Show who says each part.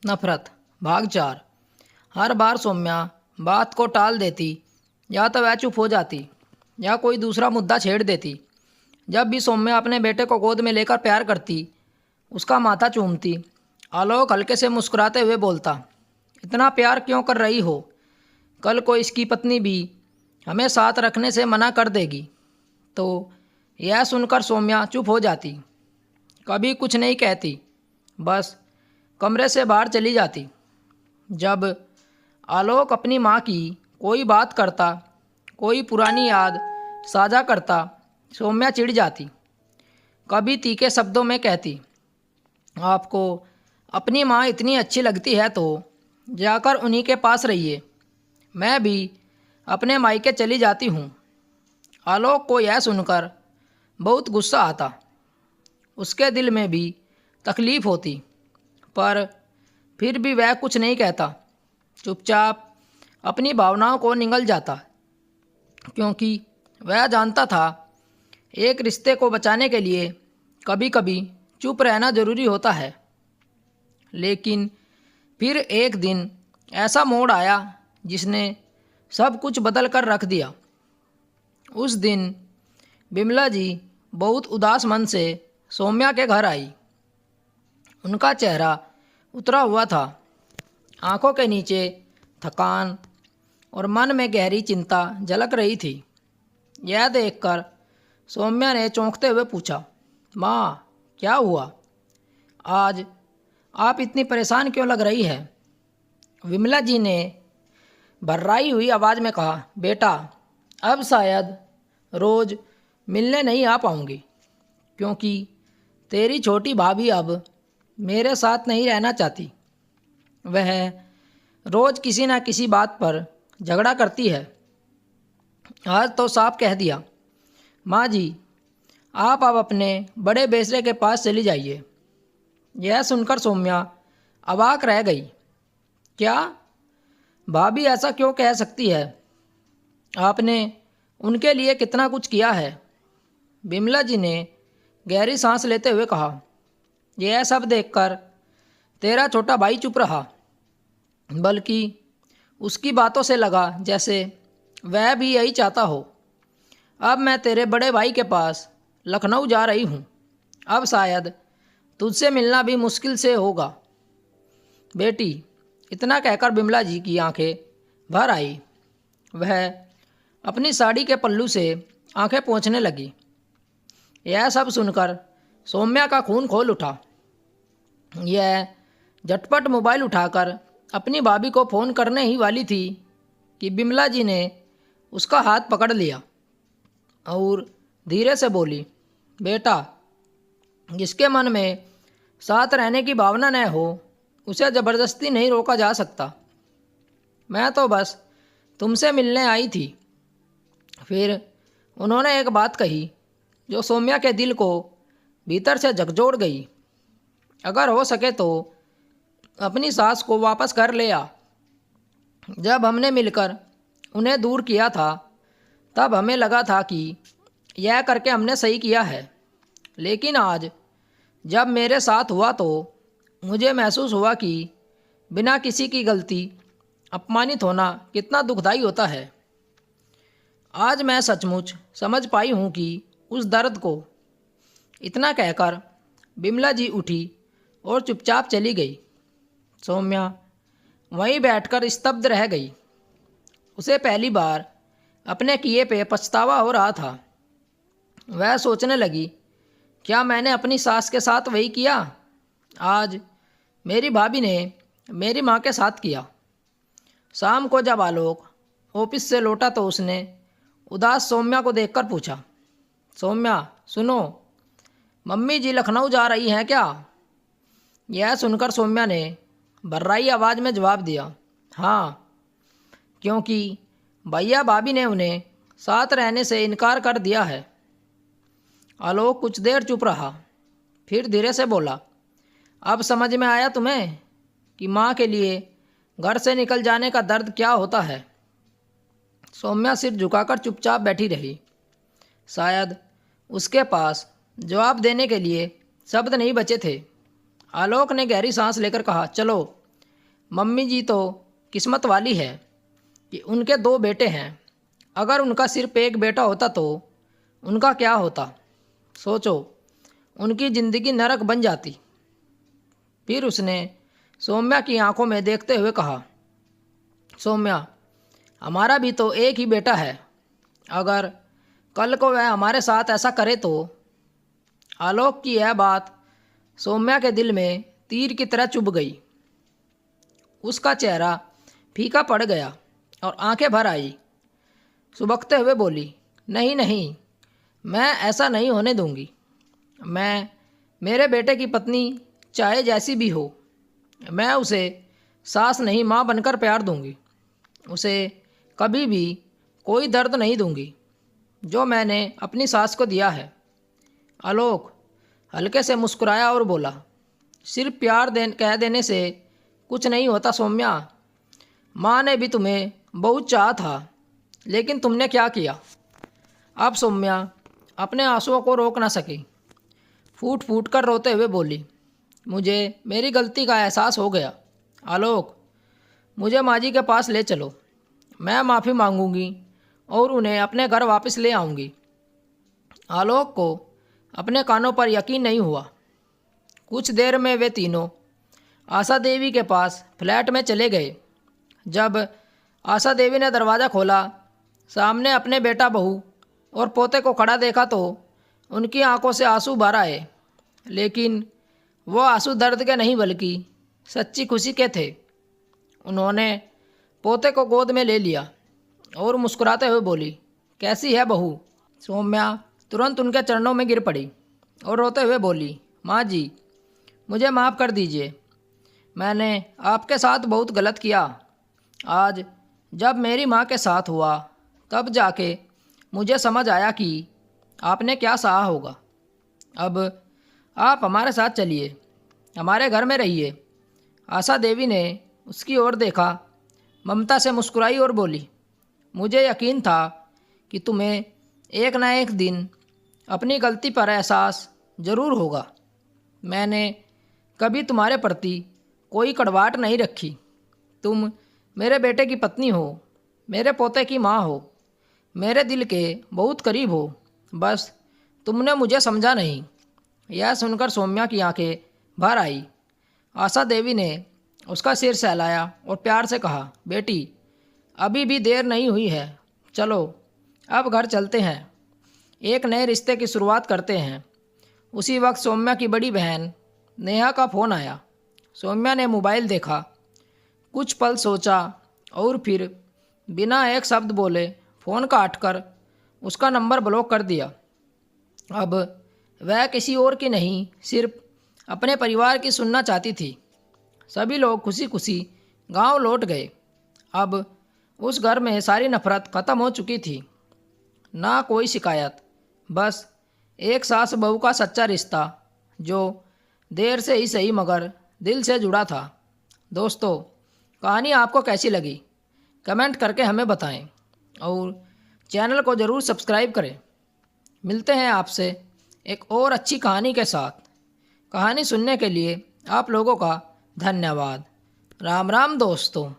Speaker 1: नफरत। भाग 4। हर बार सौम्या बात को टाल देती, या तो वह चुप हो जाती या कोई दूसरा मुद्दा छेड़ देती। जब भी सौम्या अपने बेटे को गोद में लेकर प्यार करती, उसका माथा चूमती, आलोक हल्के से मुस्कुराते हुए बोलता, इतना प्यार क्यों कर रही हो? कल को इसकी पत्नी भी हमें साथ रखने से मना कर देगी। तो यह सुनकर सौम्या चुप हो जाती, कभी कुछ नहीं कहती, बस कमरे से बाहर चली जाती। जब आलोक अपनी माँ की कोई बात करता, कोई पुरानी याद साझा करता, सौम्या चिढ़ जाती। कभी तीखे शब्दों में कहती, आपको अपनी माँ इतनी अच्छी लगती है तो जाकर उन्हीं के पास रहिए, मैं भी अपने मायके चली जाती हूँ। आलोक को यह सुनकर बहुत गुस्सा आता, उसके दिल में भी तकलीफ़ होती, पर फिर भी वह कुछ नहीं कहता, चुपचाप अपनी भावनाओं को निगल जाता, क्योंकि वह जानता था एक रिश्ते को बचाने के लिए कभी कभी चुप रहना ज़रूरी होता है। लेकिन फिर एक दिन ऐसा मोड़ आया जिसने सब कुछ बदल कर रख दिया। उस दिन बिमला जी बहुत उदास मन से सौम्या के घर आई। उनका चेहरा उतरा हुआ था, आंखों के नीचे थकान और मन में गहरी चिंता झलक रही थी। यह देखकर सौम्या ने चौंकते हुए पूछा, माँ क्या हुआ? आज आप इतनी परेशान क्यों लग रही है? विमला जी ने भर्राई हुई आवाज़ में कहा, बेटा अब शायद रोज़ मिलने नहीं आ पाऊँगी, क्योंकि तेरी छोटी भाभी अब मेरे साथ नहीं रहना चाहती। वह रोज़ किसी न किसी बात पर झगड़ा करती है। आज तो साफ कह दिया। माँ जी, आप अब अपने बड़े बेसरे के पास चली जाइए। यह सुनकर सौम्या अवाक रह गई। क्या? भाभी ऐसा क्यों कह सकती है? आपने उनके लिए कितना कुछ किया है। बिमला जी ने गहरी सांस लेते हुए कहा। यह सब देखकर तेरा छोटा भाई चुप रहा, बल्कि उसकी बातों से लगा जैसे वह भी यही चाहता हो। अब मैं तेरे बड़े भाई के पास लखनऊ जा रही हूँ। अब शायद तुझसे मिलना भी मुश्किल से होगा। बेटी, इतना कहकर बिमला जी की आंखें भर आई। वह अपनी साड़ी के पल्लू से आंखें पोंछने लगी। यह सब सुनकर सौम्या का खून खोल उठा। यह झटपट मोबाइल उठाकर अपनी भाभी को फ़ोन करने ही वाली थी कि बिमला जी ने उसका हाथ पकड़ लिया और धीरे से बोली, बेटा, जिसके मन में साथ रहने की भावना न हो उसे ज़बरदस्ती नहीं रोका जा सकता। मैं तो बस तुमसे मिलने आई थी। फिर उन्होंने एक बात कही जो सौम्या के दिल को भीतर से झकझोर गई। अगर हो सके तो अपनी सास को वापस कर ले आ। जब हमने मिलकर उन्हें दूर किया था तब हमें लगा था कि यह करके हमने सही किया है, लेकिन आज जब मेरे साथ हुआ तो मुझे महसूस हुआ कि बिना किसी की गलती अपमानित होना कितना दुखदाई होता है। आज मैं सचमुच समझ पाई हूँ कि उस दर्द को। इतना कहकर बिमला जी उठी और चुपचाप चली गई। सौम्या वहीं बैठकर स्तब्ध रह गई। उसे पहली बार अपने किए पे पछतावा हो रहा था। वह सोचने लगी, क्या मैंने अपनी सास के साथ वही किया आज मेरी भाभी ने मेरी माँ के साथ किया। शाम को जब आलोक ऑफिस से लौटा तो उसने उदास सौम्या को देखकर पूछा, सौम्या सुनो, मम्मी जी लखनऊ जा रही हैं क्या? यह सुनकर सौम्या ने भर्राई आवाज़ में जवाब दिया, हाँ, क्योंकि भैया भाभी ने उन्हें साथ रहने से इनकार कर दिया है। आलोक कुछ देर चुप रहा, फिर धीरे से बोला, अब समझ में आया तुम्हें कि माँ के लिए घर से निकल जाने का दर्द क्या होता है। सौम्या सिर झुकाकर चुपचाप बैठी रही। शायद उसके पास जवाब देने के लिए शब्द नहीं बचे थे। आलोक ने गहरी सांस लेकर कहा, चलो मम्मी जी तो किस्मत वाली है कि उनके 2 बेटे हैं। अगर उनका सिर्फ एक बेटा होता तो उनका क्या होता। सोचो, उनकी ज़िंदगी नरक बन जाती। फिर उसने सौम्या की आंखों में देखते हुए कहा, सौम्या, हमारा भी तो एक ही बेटा है। अगर कल को वह हमारे साथ ऐसा करे तो। आलोक की यह बात सौम्या के दिल में तीर की तरह चुभ गई। उसका चेहरा फीका पड़ गया और आंखें भर आई। सुबकते हुए बोली, नहीं नहीं, मैं ऐसा नहीं होने दूंगी। मैं मेरे बेटे की पत्नी चाहे जैसी भी हो, मैं उसे सास नहीं माँ बनकर प्यार दूंगी। उसे कभी भी कोई दर्द नहीं दूंगी जो मैंने अपनी सास को दिया है। आलोक हल्के से मुस्कुराया और बोला, सिर्फ प्यार कह देने से कुछ नहीं होता सौम्या। माँ ने भी तुम्हें बहुत चाहा था, लेकिन तुमने क्या किया। अब सौम्या अपने आंसुओं को रोक ना सकी। फूट फूट कर रोते हुए बोली, मुझे मेरी गलती का एहसास हो गया। आलोक, मुझे माँ जी के पास ले चलो। मैं माफ़ी मांगूंगी और उन्हें अपने घर वापस ले आऊँगी। आलोक को अपने कानों पर यकीन नहीं हुआ। कुछ देर में वे तीनों आशा देवी के पास फ्लैट में चले गए। जब आशा देवी ने दरवाज़ा खोला, सामने अपने बेटा बहू और पोते को खड़ा देखा तो उनकी आंखों से आंसू भर आए। लेकिन वो आंसू दर्द के नहीं बल्कि सच्ची खुशी के थे। उन्होंने पोते को गोद में ले लिया और मुस्कुराते हुए बोली, कैसी है बहू। सौम्या तुरंत उनके चरणों में गिर पड़ी और रोते हुए बोली, माँ जी, मुझे माफ़ कर दीजिए। मैंने आपके साथ बहुत गलत किया। आज जब मेरी माँ के साथ हुआ तब जाके मुझे समझ आया कि आपने क्या सहा होगा। अब आप हमारे साथ चलिए, हमारे घर में रहिए। आशा देवी ने उसकी ओर देखा, ममता से मुस्कुराई और बोली, मुझे यकीन था कि तुम्हें एक न एक दिन अपनी गलती पर एहसास ज़रूर होगा। मैंने कभी तुम्हारे प्रति कोई कड़वाहट नहीं रखी। तुम मेरे बेटे की पत्नी हो, मेरे पोते की माँ हो, मेरे दिल के बहुत करीब हो। बस तुमने मुझे समझा नहीं। यह सुनकर सौम्या की आंखें भर आई। आशा देवी ने उसका सिर सहलाया और प्यार से कहा, बेटी, अभी भी देर नहीं हुई है। चलो अब घर चलते हैं, एक नए रिश्ते की शुरुआत करते हैं। उसी वक्त सौम्या की बड़ी बहन नेहा का फ़ोन आया। सौम्या ने मोबाइल देखा, कुछ पल सोचा और फिर बिना एक शब्द बोले फ़ोन काटकर उसका नंबर ब्लॉक कर दिया। अब वह किसी और की नहीं, सिर्फ अपने परिवार की सुनना चाहती थी। सभी लोग खुशी खुशी गांव लौट गए। अब उस घर में सारी नफरत ख़त्म हो चुकी थी। ना कोई शिकायत, बस एक सास बहू का सच्चा रिश्ता जो देर से ही सही मगर दिल से जुड़ा था। दोस्तों, कहानी आपको कैसी लगी कमेंट करके हमें बताएं और चैनल को ज़रूर सब्सक्राइब करें। मिलते हैं आपसे एक और अच्छी कहानी के साथ। कहानी सुनने के लिए आप लोगों का धन्यवाद। राम राम दोस्तों।